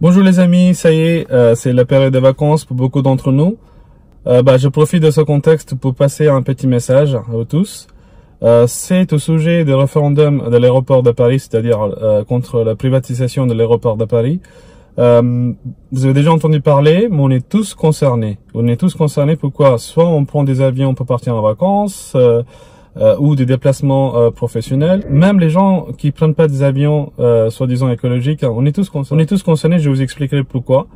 Bonjour les amis, ça y est, c'est la période de vacances pour beaucoup d'entre nous. Je profite de ce contexte pour passer un petit message à vous tous. C'est au sujet du référendum de l'aéroport de Paris, c'est-à-dire contre la privatisation de l'aéroport de Paris. Vous avez déjà entendu parler, mais on est tous concernés. On est tous concernés, pourquoi? Soit on prend des avions pour partir en vacances, ou des déplacements professionnels. Même les gens qui prennent pas des avions soi-disant écologiques, on est tous concernés, je vous expliquerai pourquoi.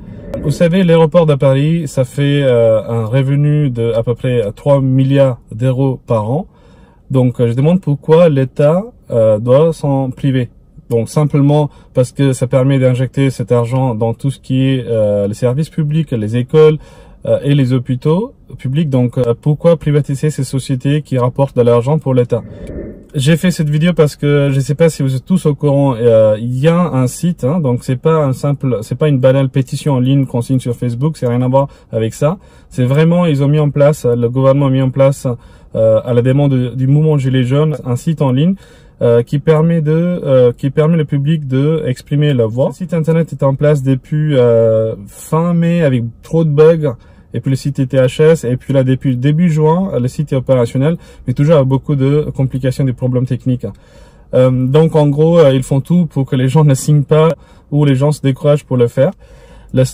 Vous savez, l'aéroport de Paris, ça fait un revenu de à peu près 3 milliards d'euros par an. Donc je demande pourquoi l'État doit s'en priver. Donc simplement parce que ça permet d'injecter cet argent dans tout ce qui est les services publics, les écoles et les hôpitaux publics. Donc pourquoi privatiser ces sociétés qui rapportent de l'argent pour l'État? J'ai fait cette vidéo parce que je ne sais pas si vous êtes tous au courant, il y a un site, donc c'est pas une banale pétition en ligne qu'on signe sur Facebook, c'est rien à voir avec ça. C'est vraiment, ils ont mis en place, le gouvernement a mis en place à la demande du mouvement Gilets jaunes, un site en ligne qui permet le public de exprimer leur voix. Le site internet est en place depuis fin mai avec trop de bugs. Et puis le site était HS, et puis là depuis début juin, le site est opérationnel, mais toujours avec beaucoup de complications, des problèmes techniques. Donc en gros, ils font tout pour que les gens ne signent pas ou les gens se découragent pour le faire.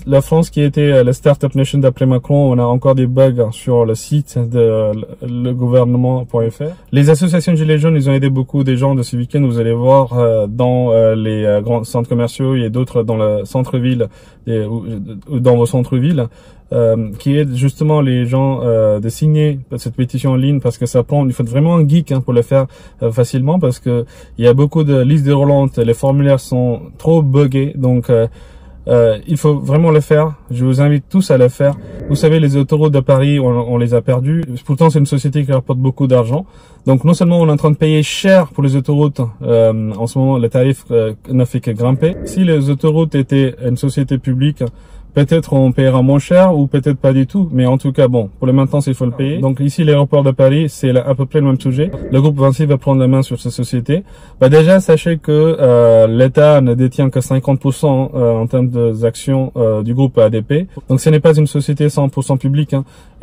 La France qui était la Startup Nation d'après Macron, on a encore des bugs sur le site de legouvernement.fr. Les associations Gilets jaunes, ils ont aidé beaucoup des gens de ce week-end. Vous allez voir dans les grands centres commerciaux et d'autres dans le centre-ville ou dans vos centres-villes. Qui aide justement les gens de signer cette pétition en ligne, parce que il faut vraiment un geek pour le faire facilement, parce que il y a beaucoup de listes déroulantes, les formulaires sont trop buggés, donc il faut vraiment le faire. Je vous invite tous à le faire. Vous savez, les autoroutes de Paris, on les a perdues. Pourtant, c'est une société qui rapporte beaucoup d'argent. Donc, non seulement on est en train de payer cher pour les autoroutes, en ce moment, le tarif ne fait que grimper. Si les autoroutes étaient une société publique, peut-être on paiera moins cher ou peut-être pas du tout. Mais en tout cas, bon, pour le maintenance, il faut le payer. Donc ici, l'aéroport de Paris, c'est à peu près le même sujet. Le groupe Vinci va prendre la main sur cette société. Déjà, sachez que l'État ne détient que 50% en termes d'actions du groupe ADP. Donc ce n'est pas une société 100% publique.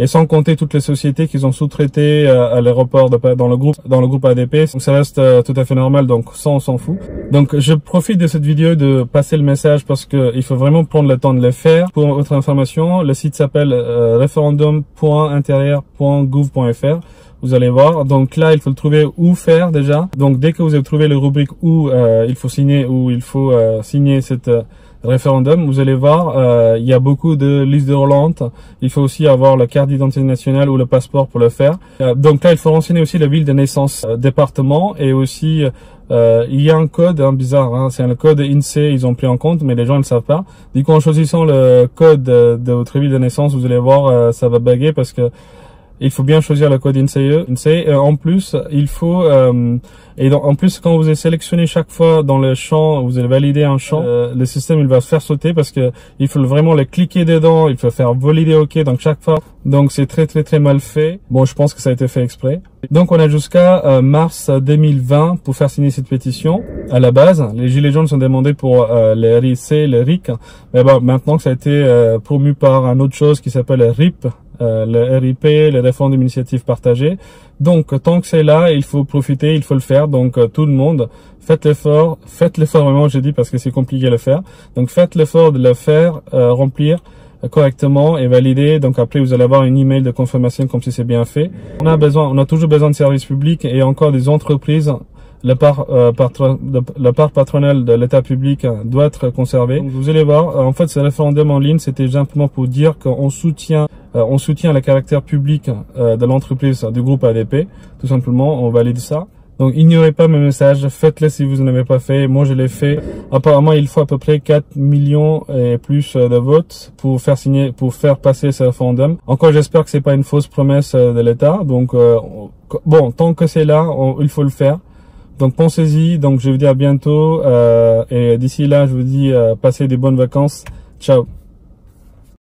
Et sans compter toutes les sociétés qu'ils ont sous-traitées à l'aéroport dans le groupe ADP. Donc ça reste tout à fait normal. Donc ça, on s'en fout. Donc je profite de cette vidéo de passer le message parce que il faut vraiment prendre le temps de le faire. Pour votre information, le site s'appelle referendum.intérieur.gouv.fr. Vous allez voir. Donc là, il faut le trouver où faire déjà. Donc dès que vous avez trouvé le rubrique où il faut signer cette référendum, vous allez voir, il y a beaucoup de listes déroulantes. Il faut aussi avoir la carte d'identité nationale ou le passeport pour le faire. Donc là, il faut renseigner aussi la ville de naissance, département, et aussi il y a un code bizarre, c'est un code INSEE, ils ont pris en compte, mais les gens ne le savent pas. Du coup, en choisissant le code de votre ville de naissance, vous allez voir, ça va bugger parce que il faut bien choisir le code INSEE. En plus, il faut en plus, quand vous allez sélectionner chaque fois dans le champ, vous allez valider un champ, le système il va se faire sauter parce que il faut vraiment le cliquer dedans, il faut faire valider OK donc chaque fois. Donc c'est très mal fait. Bon, je pense que ça a été fait exprès. Donc on a jusqu'à mars 2020 pour faire signer cette pétition. À la base, les Gilets jaunes sont demandés pour les RIC, les RIC. Mais maintenant que ça a été promu par une autre chose qui s'appelle RIP, le RIP, le référendum d'initiative partagée. Donc tant que c'est là, il faut profiter, il faut le faire. Donc tout le monde, faites l'effort vraiment, je dis parce que c'est compliqué à le faire. Donc faites l'effort de le faire, remplir correctement et valider. Donc après vous allez avoir une email de confirmation comme si c'est bien fait. On a toujours besoin de services publics et encore des entreprises. La part patronale de l'État public doit être conservée. Donc, vous allez voir, en fait, ce référendum en ligne, c'était simplement pour dire qu'on soutient le caractère public de l'entreprise, du groupe ADP. Tout simplement, on valide ça. Donc, ignorez pas mes messages, faites-le si vous ne l'avez pas fait. Moi, je l'ai fait. Apparemment, il faut à peu près 4 millions et plus de votes pour faire passer ce référendum. Encore, j'espère que c'est pas une fausse promesse de l'État. Donc, bon, tant que c'est là, il faut le faire. Donc pensez-y, donc je vous dis à bientôt et d'ici là je vous dis passez des bonnes vacances, ciao.